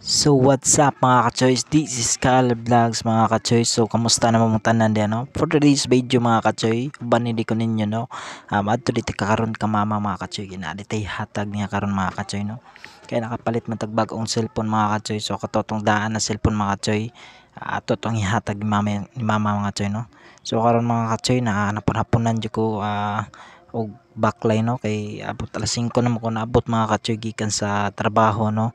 So what's up mga ka-choice, this is Kyle Vlogs mga ka-choice. So kamusta naman mong tanan din no? For today's video mga ka-choy, uban hindi ko ninyo no. Adto dito kakaron ka mama mga ka-choy, ginaditay hatag niya karon mga ka-choy no. Kaya nakapalit man tag bagong cellphone mga ka-choy. So katotong daan na cellphone mga ka-choy. Ato tong ihatag ni mama mga ka-choy no. So karon mga ka-choy na napon-haponan jud ko og backline no, kay abot alas 5 na ko naabot mga ka-choy gikan sa trabaho no.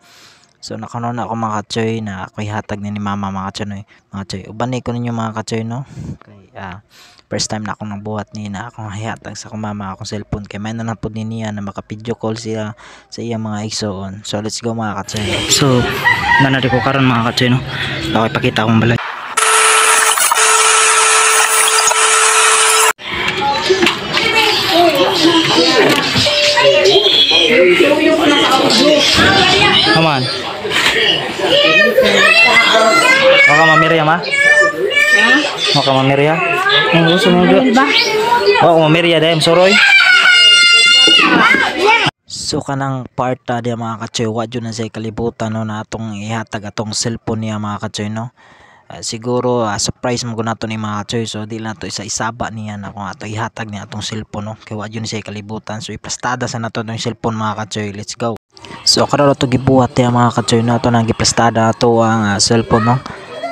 So nakanon ako mga ka-choy na ako'y hatag ni mama mga ka-choy. Mga ka-choy, uban ko ninyo mga ka-choy no. Kay first time na akong nagbuhat ni na akong hihatag sa akong mama akong cellphone, kay may na pud niya na maka-video call siya sa iyang mga igsoon. So let's go mga ka-choy. So nanadi ko karon mga ka-choy no. Okay, pakita akong balay. Come on. Maka mamirya ma? Maka mamirya? Ang gusto mo dito? Oo, mamirya dahil soroy. So kanang part dia mga ka-choy, wa jud na say kalibutan no na atong ihatag atong cellphone niya mga ka-choy no. Siguro surprise mo ko nato ni mga ka-choy, so di na to isaba niya na kung ato ihatag niya atong cellphone no. Kay wa jud na say kalibutan, so iplastada sa nato tong cellphone mga ka-choy. Let's go. So karon to gibuhat ya mga ka-choy na to nang giplastada ato ang cellphone no.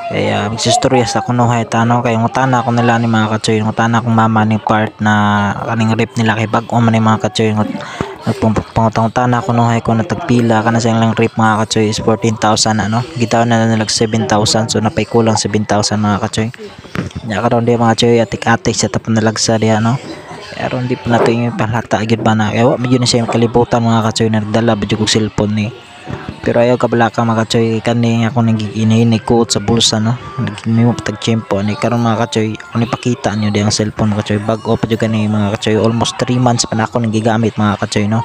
Kaya magsistorya sa kuno hay tano kay ngutana ko nila ni mga ka-choy, ngutana kong mama ni part na kaning rip nila kay bag-o man ni mga ka-choy. Nagpangutang-tana ko no hay ko natagpila kana sa ilang rip mga ka-choy is 14,000 ano. Gitaw na nalag 7,000, so napay kulang 7,000 mga ka-choy. Nya karon di mga ka-choy atik-atik sa tapon nalagsa diha no. Pero hindi pa nato yung pahlata agad ba na kaya medyo na siya kalibutan mga ka-choy na nagdala ba yung cellphone ni. Pero ayaw kabalaka mga ka-choy kani ako nagiginahin ko sa bulsa no. Nagmimo tag tiyempo ni karon mga ka-choy ako nipakita niyo di ang cellphone mga ka-choy bago pa jud kani mga ka-choy almost 3 months pa na ako nagigamit mga ka-choy no.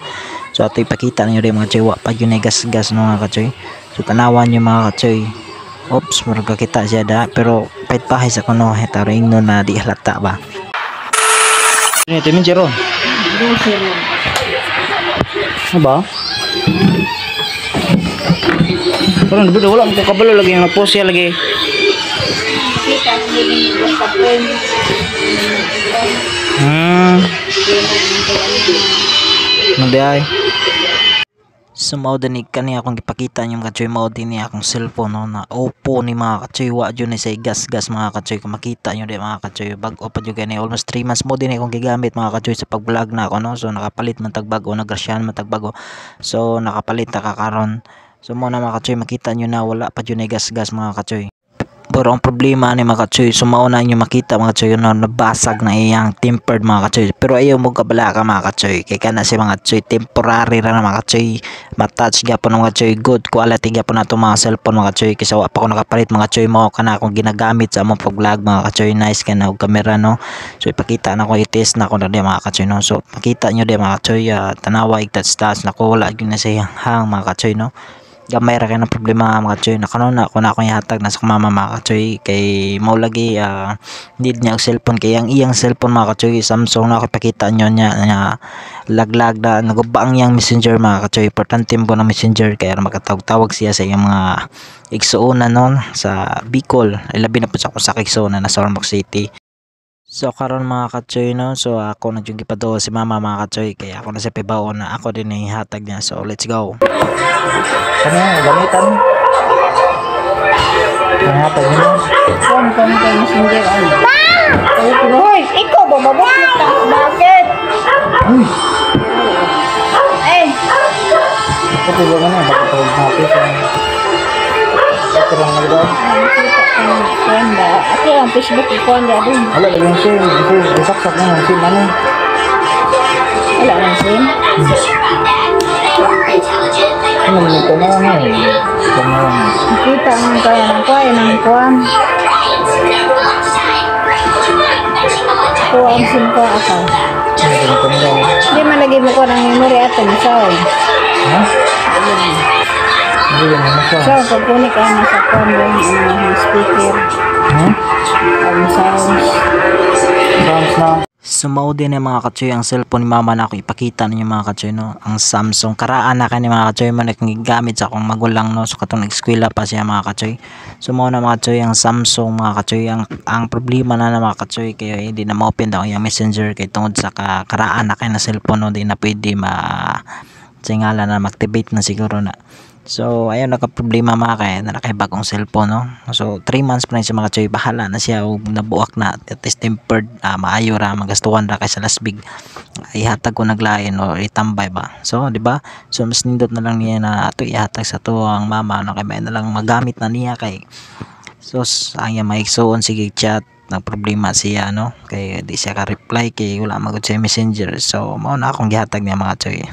So ato ipakita niyo di mga ka-choy wa pa yun gas-gas no mga ka-choy. So tanawan niyo mga ka-choy. Oops, murag kita siya da pero pait pahay sa kuno hetaro ingno na di halata ba. Ini temen jero. Ano ba? Parang dito wala mo kabalo lagi yang nagpost siya lagi. Nandiay. So mao din kani akong gipakita niyo mga ka-choy, mao din akong cellphone no na Oppo ni mga ka-choy, wa jud ni say gas-gas mga ka-choy. Kung makita niyo di mga ka-choy bag-o pa jud gani almost 3 months mo din akong gigamit mga ka-choy sa pag-vlog na ako no. So nakapalit man tag bago, nagrasyan man tag bago. So nakapalit ta karon. So mo na mga ka-choy makita niyo na wala pa jud ni gas-gas mga ka-choy. Pero ang problema ni mga ka-choy, sumauna nyo makita mga ka-choy no, nabasag na iyang tempered mga ka-choy. Pero ayaw mo kabala ka mga ka-choy, kay kana si mga ka-choy temporary ra na mga ka-choy. Matouch gyapon mga ka-choy, good quality gyapon nato mga cellphone mga ka-choy. Kasi wa pa ko nakapalit mga ka-choy, mo kana akong ginagamit sa among pag-vlog mga ka-choy. Nice kana og camera no. So ipakita na ko, i-test na ko na di mga ka-choy no. So makita nyo di mga ka-choy, tanawa touch nako wala gyud na sa hang mga ka-choy no. Gamay ra kay ng problema mga ka-choy. Nakanon na ako na akong ihatag na sa mama mga ka-choy, kay mao lagi need niya og cellphone, kay ang iyang cellphone mga ka-choy Samsung na ako ipakita nyo niya laglag na nagubang iyang messenger mga ka-choy. Importante mo na messenger kaya makatawag-tawag siya sa iyang mga igsuonan no sa Bicol, labi na po sa igsuonan na sa Ormoc City. So karon mga ka-choy no, so ako na yung gipadto si mama mga ka-choy, kaya ako na sa pibaon na ako din ihatag niya. So let's go. Ano gamitan? Ihatag niya. Kung kami kayo messenger ay. Hoy, ikaw ba mabukit ka? Bakit? Eh. Ako po ba na bakit natin sa ito lang nagdaw? Ate ang Facebook ko anda dun. Wala lang sim, saksak na sim ano? Wala lang sim. Ano nito na nga eh. Kita ang kaya ng kaya ng kuwan. Kuha ang sim ko ako. Hindi man lagi mo ko ng memory ato misaw. Ha? Hindi lang masya. So pagkunik ka na sa kuwan yung speaker. Ha? Ang sounds. Sounds na. Sumao din mga katsoy ang cellphone ni mama na ako ipakita ninyo mga katsoy no. Ang Samsung karaan na kani mga katsoy man gamit sa akong magulang no. So katong eskwela pa siya mga katsoy. Sumao na mga katsoy ang Samsung mga katsoy ang problema na mga katsoy kaya hindi na ma-open daw yung messenger kay tungod sa karaan na kay na cellphone no di na pwede singala na mag-activate na siguro na. So ayun naka-problema mga kay na kay bagong cellphone no. So 3 months pa rin siya mga katsoy bahala na siya og nabuak na at least tempered maayo ra magastuhan ra kay sa lasbig ihatag ko naglain o itambay ba. So di ba? So mas nindot na lang niya na ato ihatag sa to ang mama no kay may na lang magamit na niya kay sos ang maigsoon sige chat nag problema siya no kay di siya ka reply kay wala magud sa messenger. So mao na akong gihatag niya mga katsoy.